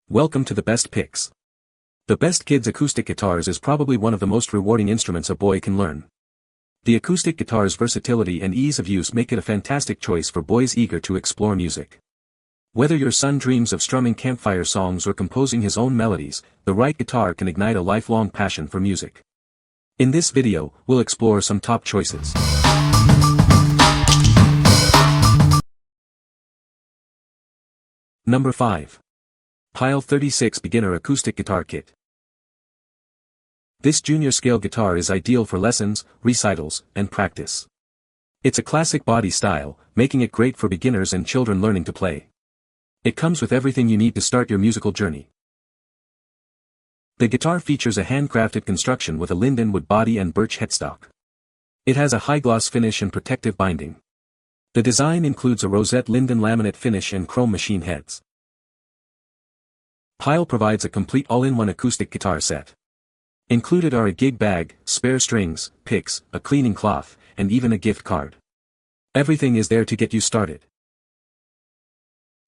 Welcome to the Best Picks. The Best Kids Acoustic Guitars is probably one of the most rewarding instruments a boy can learn. The acoustic guitar's versatility and ease of use make it a fantastic choice for boys eager to explore music. Whether your son dreams of strumming campfire songs or composing his own melodies, the right guitar can ignite a lifelong passion for music. In this video, we'll explore some top choices. Number 5. Pyle 36 Beginner Acoustic Guitar Kit. This junior scale guitar is ideal for lessons, recitals, and practice. It's a classic body style, making it great for beginners and children learning to play. It comes with everything you need to start your musical journey. The guitar features a handcrafted construction with a linden wood body and birch headstock. It has a high-gloss finish and protective binding. The design includes a rosette linden laminate finish and chrome machine heads. Pyle provides a complete all-in-one acoustic guitar set. Included are a gig bag, spare strings, picks, a cleaning cloth, and even a gift card. Everything is there to get you started.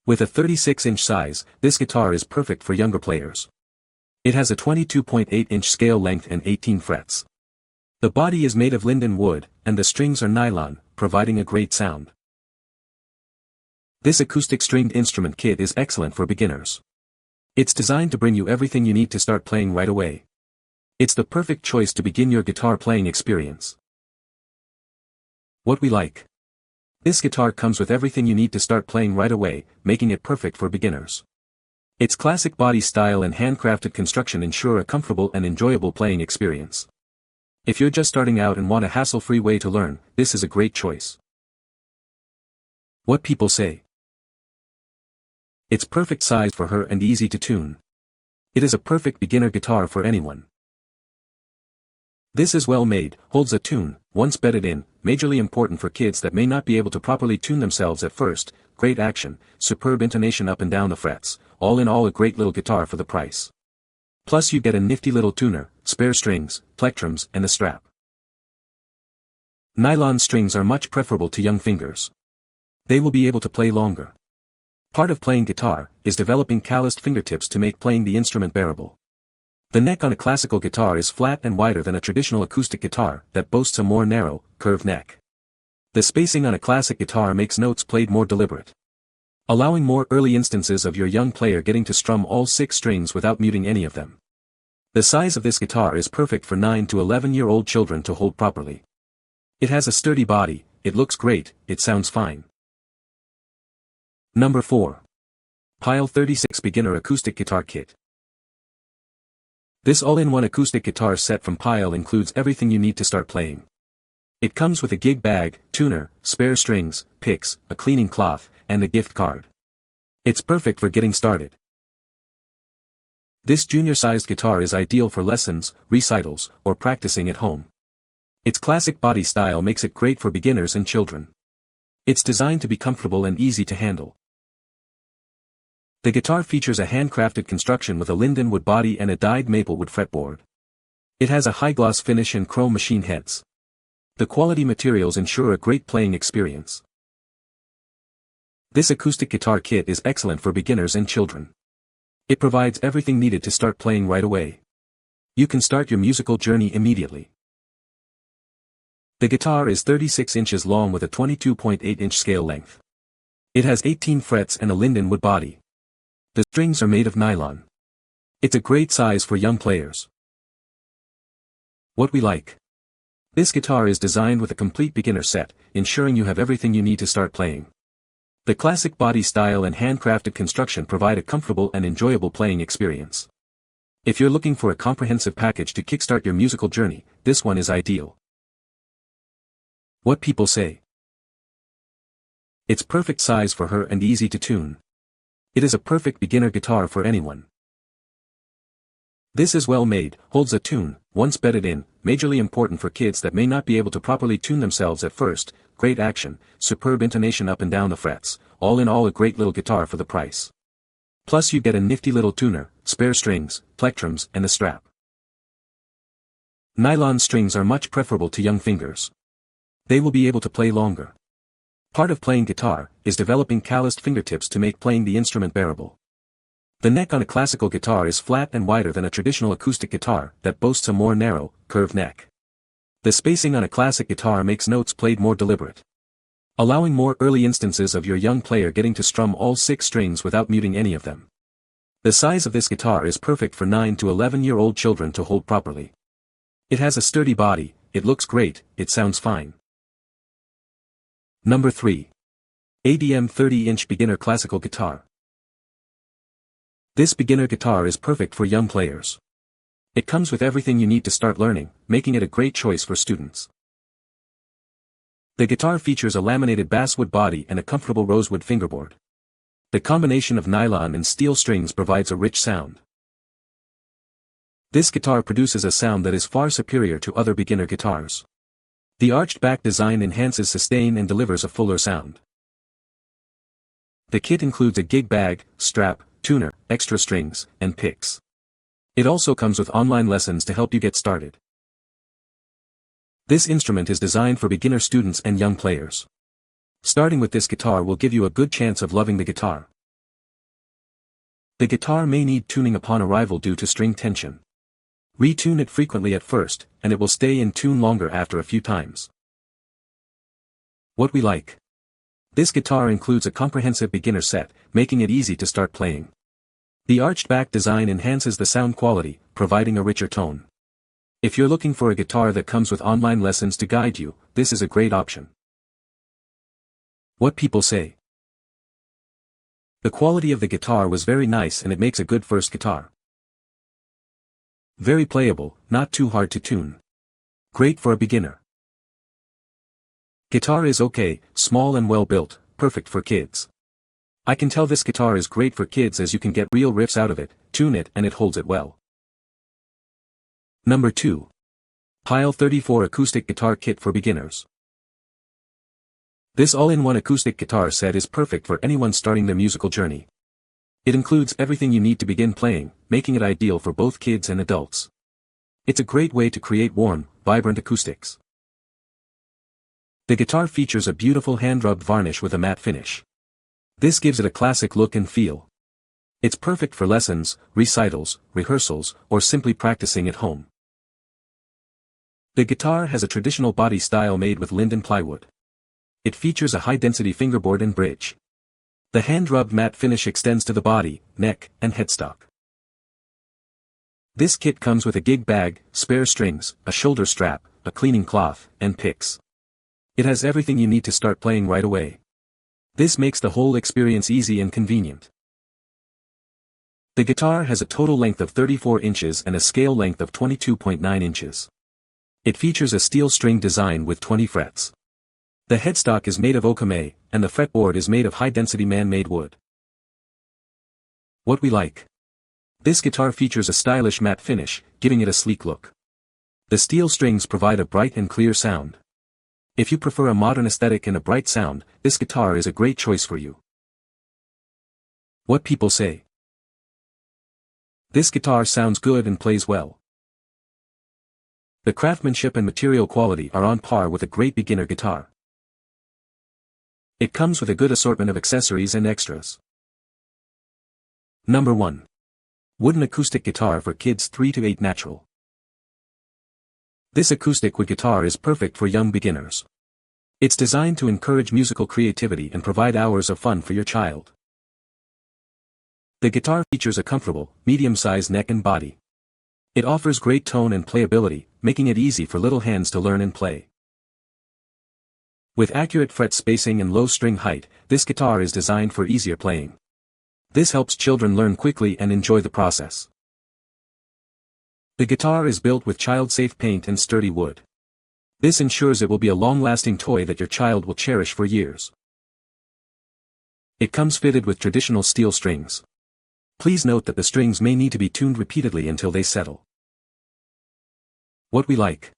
With a 36-inch size, this guitar is perfect for younger players. It has a 22.8-inch scale length and 18 frets. The body is made of linden wood, and the strings are nylon, providing a great sound. This acoustic stringed instrument kit is excellent for beginners. It's designed to bring you everything you need to start playing right away. It's the perfect choice to begin your guitar playing experience. What we like. This guitar comes with everything you need to start playing right away, making it perfect for beginners. Its classic body style and handcrafted construction ensure a comfortable and enjoyable playing experience. If you're just starting out and want a hassle-free way to learn, this is a great choice. What people say. It's perfect size for her and easy to tune. It is a perfect beginner guitar for anyone. This is well made, holds a tune, once bedded in, majorly important for kids that may not be able to properly tune themselves at first, great action, superb intonation up and down the frets, all in all a great little guitar for the price. Plus you get a nifty little tuner, spare strings, plectrums and a strap. Nylon strings are much preferable to young fingers. They will be able to play longer. Part of playing guitar is developing calloused fingertips to make playing the instrument bearable. The neck on a classical guitar is flat and wider than a traditional acoustic guitar that boasts a more narrow, curved neck. The spacing on a classic guitar makes notes played more deliberate, allowing more early instances of your young player getting to strum all 6 strings without muting any of them. The size of this guitar is perfect for 9 to 11-year-old children to hold properly. It has a sturdy body, it looks great, it sounds fine. Number 4. Pyle 36 Beginner Acoustic Guitar Kit. This all-in-one acoustic guitar set from Pyle includes everything you need to start playing. It comes with a gig bag, tuner, spare strings, picks, a cleaning cloth, and a gift card. It's perfect for getting started. This junior-sized guitar is ideal for lessons, recitals, or practicing at home. Its classic body style makes it great for beginners and children. It's designed to be comfortable and easy to handle. The guitar features a handcrafted construction with a linden wood body and a dyed maple wood fretboard. It has a high-gloss finish and chrome machine heads. The quality materials ensure a great playing experience. This acoustic guitar kit is excellent for beginners and children. It provides everything needed to start playing right away. You can start your musical journey immediately. The guitar is 36 inches long with a 22.8-inch scale length. It has 18 frets and a linden wood body. The strings are made of nylon. It's a great size for young players. What we like. This guitar is designed with a complete beginner set, ensuring you have everything you need to start playing. The classic body style and handcrafted construction provide a comfortable and enjoyable playing experience. If you're looking for a comprehensive package to kickstart your musical journey, this one is ideal. What people say. It's perfect size for her and easy to tune. It is a perfect beginner guitar for anyone. This is well made, holds a tune, once bedded in, majorly important for kids that may not be able to properly tune themselves at first, great action, superb intonation up and down the frets, all in all a great little guitar for the price. Plus you get a nifty little tuner, spare strings, plectrums and a strap. Nylon strings are much preferable to young fingers. They will be able to play longer. Part of playing guitar is developing calloused fingertips to make playing the instrument bearable. The neck on a classical guitar is flat and wider than a traditional acoustic guitar that boasts a more narrow, curved neck. The spacing on a classic guitar makes notes played more deliberate, allowing more early instances of your young player getting to strum all 6 strings without muting any of them. The size of this guitar is perfect for 9 to 11-year-old children to hold properly. It has a sturdy body, it looks great, it sounds fine. Number 3. ADM 30-inch Beginner Classical Guitar. This beginner guitar is perfect for young players. It comes with everything you need to start learning, making it a great choice for students. The guitar features a laminated basswood body and a comfortable rosewood fingerboard. The combination of nylon and steel strings provides a rich sound. This guitar produces a sound that is far superior to other beginner guitars. The arched back design enhances sustain and delivers a fuller sound. The kit includes a gig bag, strap, tuner, extra strings, and picks. It also comes with online lessons to help you get started. This instrument is designed for beginner students and young players. Starting with this guitar will give you a good chance of loving the guitar. The guitar may need tuning upon arrival due to string tension. Retune it frequently at first, and it will stay in tune longer after a few times. What we like. This guitar includes a comprehensive beginner set, making it easy to start playing. The arched back design enhances the sound quality, providing a richer tone. If you're looking for a guitar that comes with online lessons to guide you, this is a great option. What people say. The quality of the guitar was very nice and it makes a good first guitar. Very playable, not too hard to tune. Great for a beginner. Guitar is okay, small and well built, perfect for kids. I can tell this guitar is great for kids as you can get real riffs out of it, tune it and it holds it well. Number 2. Pyle 34 Acoustic Guitar Kit for Beginners. This all-in-one acoustic guitar set is perfect for anyone starting their musical journey. It includes everything you need to begin playing, making it ideal for both kids and adults. It's a great way to create warm, vibrant acoustics. The guitar features a beautiful hand-rubbed varnish with a matte finish. This gives it a classic look and feel. It's perfect for lessons, recitals, rehearsals, or simply practicing at home. The guitar has a traditional body style made with linden plywood. It features a high-density fingerboard and bridge. The hand-rubbed matte finish extends to the body, neck, and headstock. This kit comes with a gig bag, spare strings, a shoulder strap, a cleaning cloth, and picks. It has everything you need to start playing right away. This makes the whole experience easy and convenient. The guitar has a total length of 34 inches and a scale length of 22.9 inches. It features a steel string design with 20 frets. The headstock is made of okame, and the fretboard is made of high-density man-made wood. What we like. This guitar features a stylish matte finish, giving it a sleek look. The steel strings provide a bright and clear sound. If you prefer a modern aesthetic and a bright sound, this guitar is a great choice for you. What people say. This guitar sounds good and plays well. The craftsmanship and material quality are on par with a great beginner guitar. It comes with a good assortment of accessories and extras. Number 1. Wooden Acoustic Guitar for Kids 3 to 8 Natural. This acoustic wood guitar is perfect for young beginners. It's designed to encourage musical creativity and provide hours of fun for your child. The guitar features a comfortable, medium-sized neck and body. It offers great tone and playability, making it easy for little hands to learn and play. With accurate fret spacing and low string height, this guitar is designed for easier playing. This helps children learn quickly and enjoy the process. The guitar is built with child-safe paint and sturdy wood. This ensures it will be a long-lasting toy that your child will cherish for years. It comes fitted with traditional steel strings. Please note that the strings may need to be tuned repeatedly until they settle. What we like.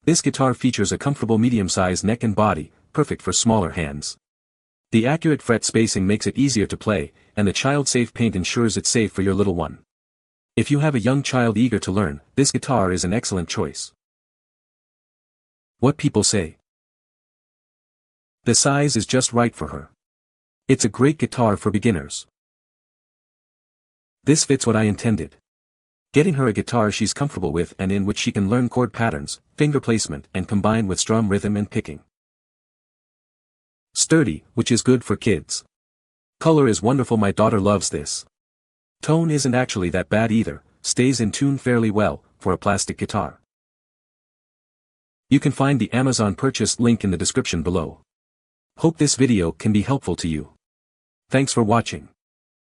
This guitar features a comfortable medium-sized neck and body, perfect for smaller hands. The accurate fret spacing makes it easier to play, and the child-safe paint ensures it's safe for your little one. If you have a young child eager to learn, this guitar is an excellent choice. What people say. The size is just right for her. It's a great guitar for beginners. This fits what I intended. Getting her a guitar she's comfortable with and in which she can learn chord patterns, finger placement and combine with strum rhythm and picking. Sturdy, which is good for kids. Color is wonderful, my daughter loves this. Tone isn't actually that bad either, stays in tune fairly well, for a plastic guitar. You can find the Amazon purchase link in the description below. Hope this video can be helpful to you. Thanks for watching.